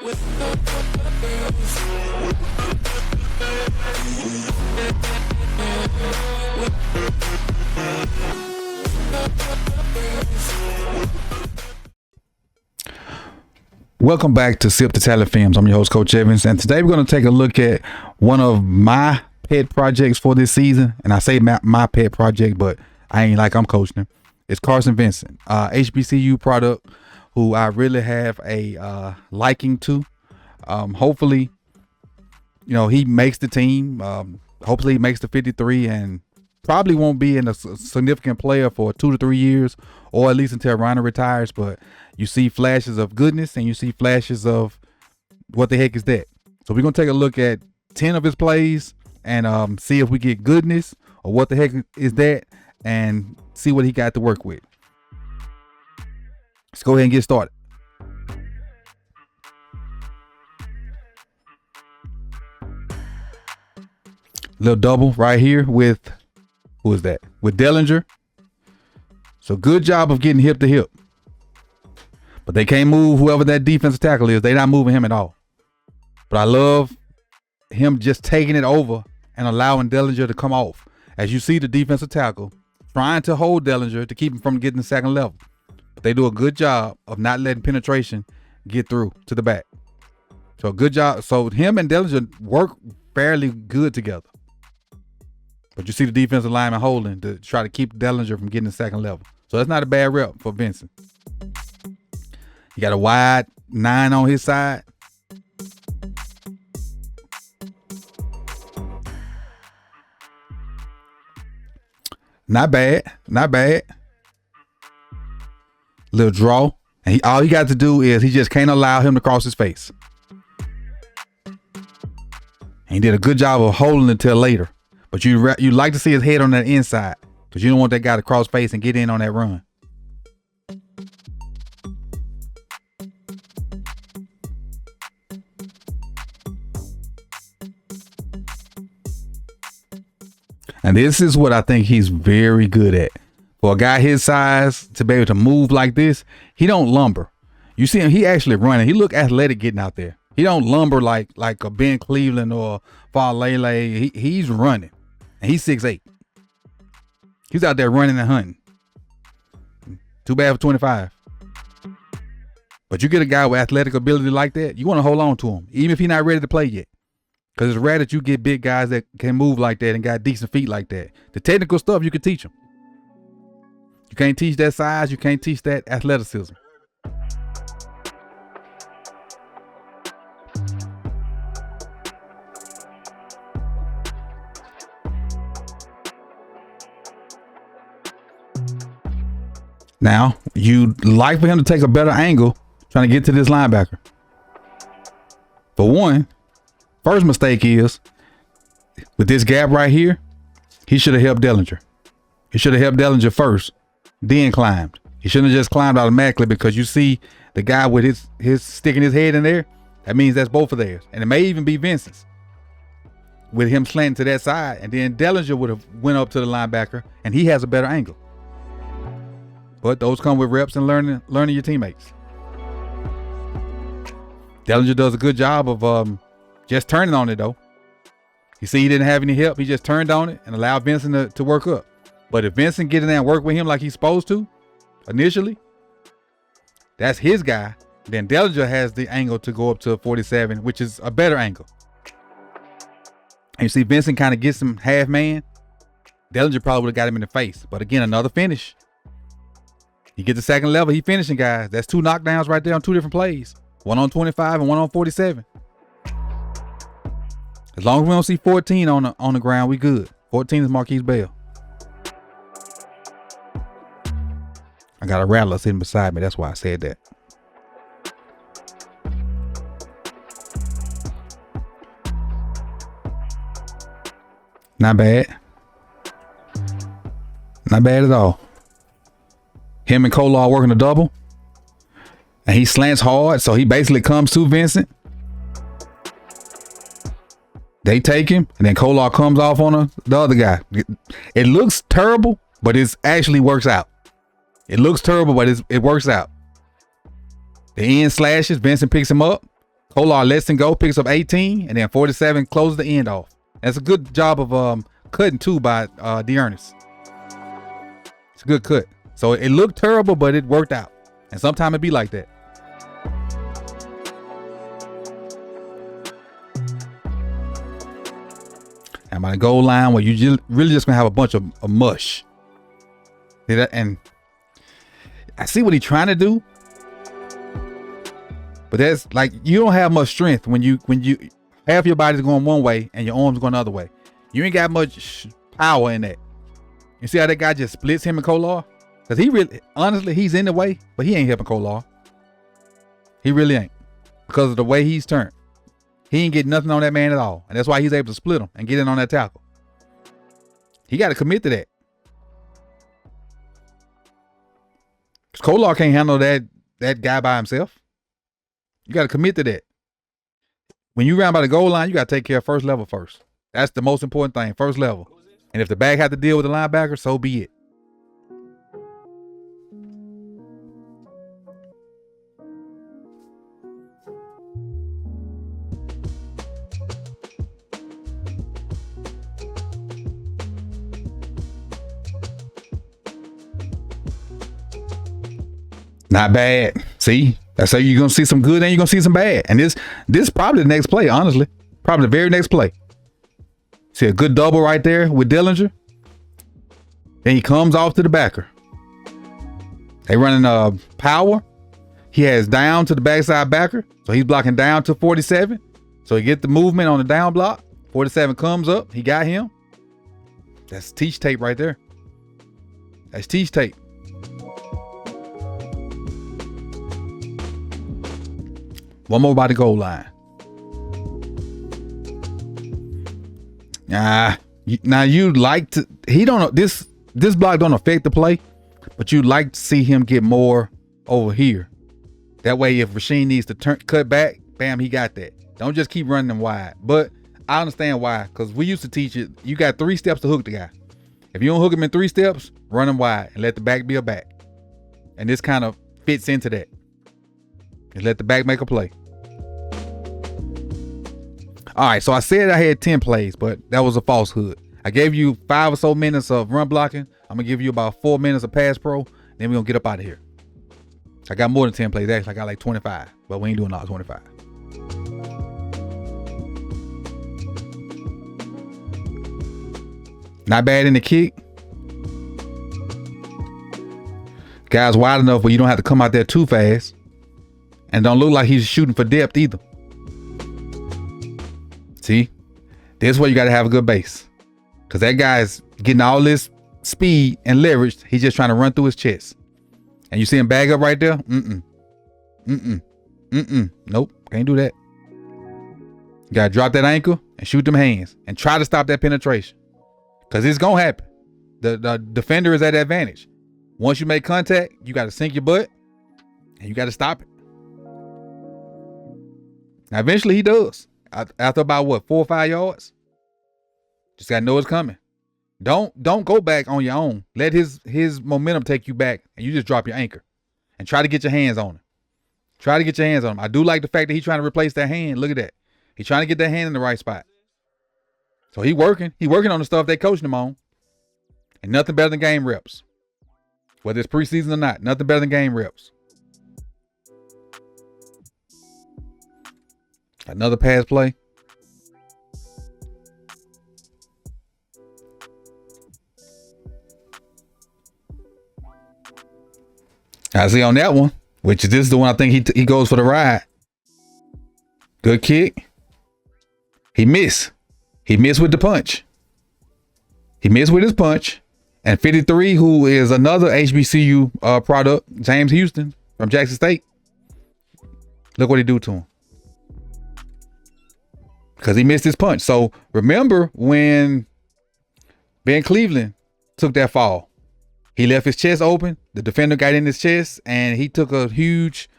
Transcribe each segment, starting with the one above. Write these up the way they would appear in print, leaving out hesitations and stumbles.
Welcome back to Sip the Talent Films. I'm your host, Coach Evans, and today we're going to take a look at one of my pet projects for this season. And I say my pet project, but I ain't like I'm coaching him. It's Carson Vinson, HBCU product, who I really have a liking to. Hopefully, he makes the team. Hopefully he makes the 53 and probably won't be in a significant player for 2 to 3 years, or at least until Ronnie retires. But you see flashes of goodness and you see flashes of what the heck is that. So we're going to take a look at 10 of his plays and see if we get goodness or what the heck is that, and see what he got to work with. Let's go ahead and get started. Little double right here with, who is that? With Dellinger. So good job of getting hip to hip. But they can't move whoever that defensive tackle is. They're not moving him at all. But I love him just taking it over and allowing Dellinger to come off. As you see the defensive tackle trying to hold Dellinger to keep him from getting the second level. But they do a good job of not letting penetration get through to the back. So good job. So him and Dellinger work fairly good together. But you see the defensive lineman holding to try to keep Dellinger from getting the second level. So that's not a bad rep for Vinson. He got a wide 9 on his side. Not bad. Not bad. Little draw. And all he got to do is he just can't allow him to cross his face. And he did a good job of holding it till later. But you like to see his head on that inside, because you don't want that guy to cross face and get in on that run. And this is what I think he's very good at. For a guy his size to be able to move like this, he don't lumber. You see him, he actually running. He look athletic getting out there. He don't lumber like a Ben Cleveland or Falele. He's running. And he's 6'8". He's out there running and hunting. Too bad for 25. But you get a guy with athletic ability like that, you want to hold on to him, even if he's not ready to play yet. Because it's rare that you get big guys that can move like that and got decent feet like that. The technical stuff, you can teach them. You can't teach that size. You can't teach that athleticism. Now, you'd like for him to take a better angle trying to get to this linebacker. For one, first mistake is, with this gap right here, he should have helped Dellinger. He should have helped Dellinger first, then climbed. He shouldn't have just climbed automatically, because you see the guy with his sticking his head in there. That means that's both of theirs. And it may even be Vincent's, with him slanting to that side. And then Dellinger would have went up to the linebacker, and he has a better angle. But those come with reps and learning your teammates. Dellinger does a good job of just turning on it, though. You see he didn't have any help. He just turned on it and allowed Vincent to work up. But if Vincent get in there and work with him like he's supposed to initially, that's his guy. Then Dellinger has the angle to go up to 47, which is a better angle. And you see Vincent kind of gets him half man. Dellinger probably would have got him in the face. But again, another finish. He gets the second level. He finishing guys. That's 2 knockdowns right there on 2 different plays. One on 25 and one on 47. As long as we don't see 14 on the ground, we good. 14 is Marquise Bell. I got a rattler sitting beside me. That's why I said that. Not bad. Not bad at all. Him and Kolar working a double. And he slants hard, so he basically comes to Vincent. They take him, and then Kolar comes off on the other guy. It looks terrible, but it actually works out. It looks terrible, but it works out. The end slashes, Vincent picks him up, Kolar lets him go, picks up 18, and then 47 closes the end off. That's a good job of cutting too by Dearness. It's a good cut. So it looked terrible, but it worked out. And sometimes it be like that. I'm on the goal line where you really just gonna have a bunch of mush. And I see what he's trying to do, but that's like, you don't have much strength when you half your body's going one way and your arms going the other way. You ain't got much power in that. You see how that guy just splits him and Kolar? Because he really, honestly, he's in the way, but he ain't helping Kolar. He really ain't, because of the way he's turned. He ain't getting nothing on that man at all. And that's why he's able to split him and get in on that tackle. He got to commit to that. Because Kolar can't handle that guy by himself. You got to commit to that. When you round by the goal line, you got to take care of first level first. That's the most important thing, first level. And if the back have to deal with the linebacker, so be it. Not bad. See, that's how you're gonna see some good and you're gonna see some bad. And this probably the next play, honestly. Probably the very next play. See a good double right there with Dillinger. Then he comes off to the backer. They running power. He has down to the backside backer. So he's blocking down to 47. So he get the movement on the down block. 47 comes up. He got him. That's teach tape right there. That's teach tape. One more by the goal line. Now you'd like to, he don't, this block don't affect the play, but you'd like to see him get more over here. That way, if Rasheem needs to cut back, bam, he got that. Don't just keep running them wide. But I understand why, because we used to teach it. You got 3 steps to hook the guy. If you don't hook him in 3 steps, run him wide and let the back be a back. And this kind of fits into that. And let the back make a play. All right, so I said I had 10 plays, but that was a falsehood. I gave you 5 or so minutes of run blocking. I'm gonna give you about 4 minutes of pass pro. Then we're gonna get up out of here. I got more than 10 plays. Actually, I got like 25, but we ain't doing all 25. Not bad in the kick. Guy's wide enough where you don't have to come out there too fast. And don't look like he's shooting for depth either. See, this is where you got to have a good base, because that guy's getting all this speed and leverage. He's just trying to run through his chest. And you see him bag up right there? Nope, can't do that. You got to drop that ankle and shoot them hands and try to stop that penetration, because it's going to happen. The defender is at advantage. Once you make contact, you got to sink your butt and you got to stop it. Now, eventually he does. After about what, 4 or 5 yards, just gotta know it's coming. Don't go back on your own. Let his momentum take you back, and you just drop your anchor and try to get your hands on him. Try to get your hands on him. I do like the fact that he's trying to replace that hand. Look at that. He's trying to get that hand in the right spot. So he working on the stuff they coaching him on, and nothing better than game reps. Whether it's preseason or not, nothing better than game reps. Another pass play. I see on that one, which this is the one I think he goes for the ride. Good kick. He missed. He missed with the punch. He missed with his punch. And 53, who is another HBCU product, James Houston from Jackson State. Look what he do to him. Because he missed his punch. So remember when Ben Cleveland took that fall, he left his chest open. The defender got in his chest and he took a huge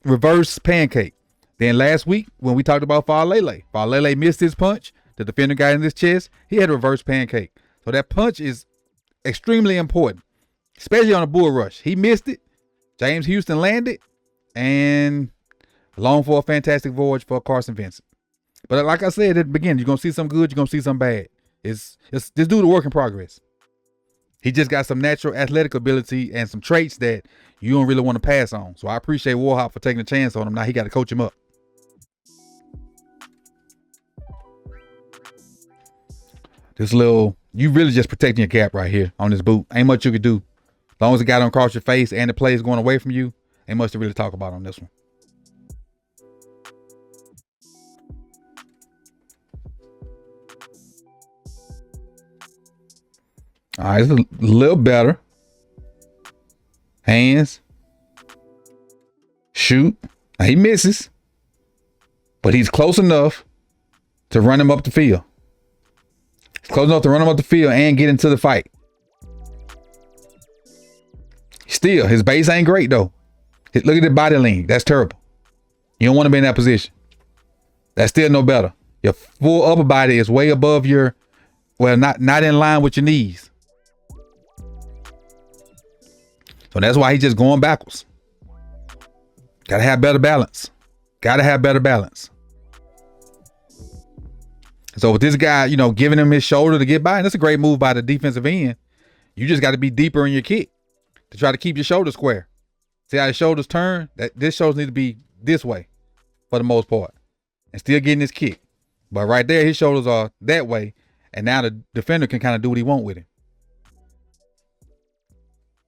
reverse pancake. Then last week when we talked about Falele missed his punch. The defender got in his chest. He had a reverse pancake. So that punch is extremely important, especially on a bull rush. He missed it. James Houston landed, and Along for a fantastic voyage for Carson Vinson. But like I said at the beginning, you're going to see some good, you're going to see some bad. It's this dude a work in progress. He just got some natural athletic ability and some traits that you don't really want to pass on. So I appreciate Warhawk for taking a chance on him. Now he got to coach him up. This little, you really just protecting your cap right here on this boot. Ain't much you could do. As long as it got on across your face and the play is going away from you, ain't much to really talk about on this one. All right, it's a little better. Hands. Shoot. Now he misses, but he's close enough to run him up the field. He's close enough to run him up the field and get into the fight. Still, his base ain't great though. Look at the body lean. That's terrible. You don't want to be in that position. That's still no better. Your full upper body is way above your, well, not in line with your knees. So that's why he's just going backwards. Gotta have better balance. Gotta have better balance. So with this guy, you know, giving him his shoulder to get by, and that's a great move by the defensive end. You just got to be deeper in your kick to try to keep your shoulder square. See how the shoulders turn? This shoulders need to be this way for the most part and still getting his kick. But right there, his shoulders are that way. And now the defender can kind of do what he wants with him.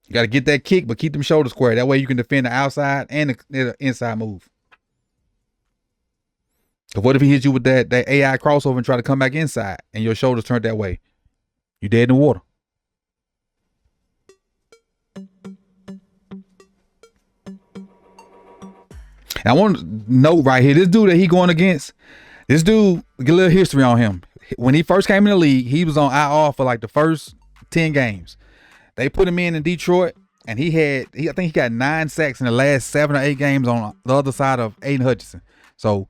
You got to get that kick, but keep them shoulders square. That way you can defend the outside and the inside move. So what if he hits you with that AI crossover and try to come back inside and your shoulders turned that way? You dead in the water. And I want to note right here, this dude that he going against, this dude, get a little history on him. When he first came in the league, he was on IR for like the first 10 games. They put him in Detroit, and I think he got 9 sacks in the last 7 or 8 games on the other side of Aiden Hutchinson. So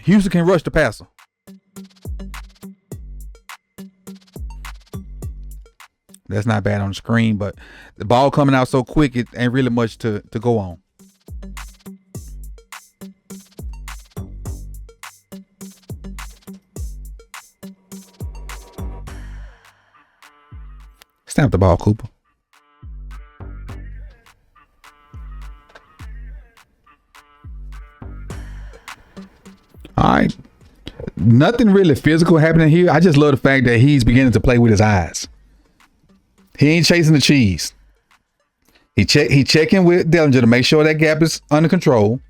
Houston can rush the passer. That's not bad on the screen, but the ball coming out so quick, it ain't really much to go on. Snap the ball, Cooper. All right. Nothing really physical happening here. I just love the fact that he's beginning to play with his eyes. He ain't chasing the cheese. He checking with Dellinger to make sure that gap is under control.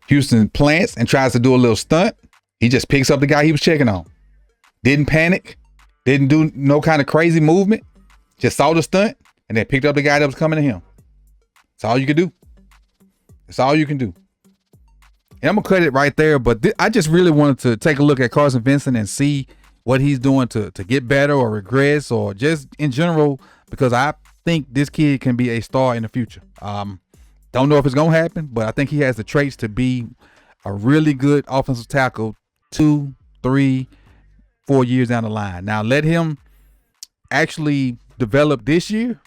Houston plants and tries to do a little stunt. He just picks up the guy he was checking on. Didn't panic. Didn't do no kind of crazy movement. Just saw the stunt and then picked up the guy that was coming to him. That's all you can do. That's all you can do. And I'm going to cut it right there, but I just really wanted to take a look at Carson Vinson and see what he's doing to get better or regress or just in general, because I think this kid can be a star in the future. Don't know if it's going to happen, but I think he has the traits to be a really good offensive tackle 2, 3, 4 years down the line. Now let him actually develop this year,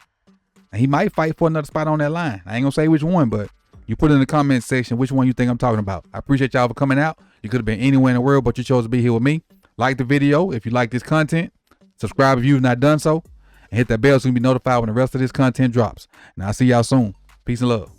and he might fight for another spot on that line. I ain't going to say which one, but you put in the comment section which one you think I'm talking about. I appreciate y'all for coming out. You could have been anywhere in the world, but you chose to be here with me. Like the video if you like this content. Subscribe if you've not done so. And hit that bell so you can be notified when the rest of this content drops. And I'll see y'all soon. Peace and love.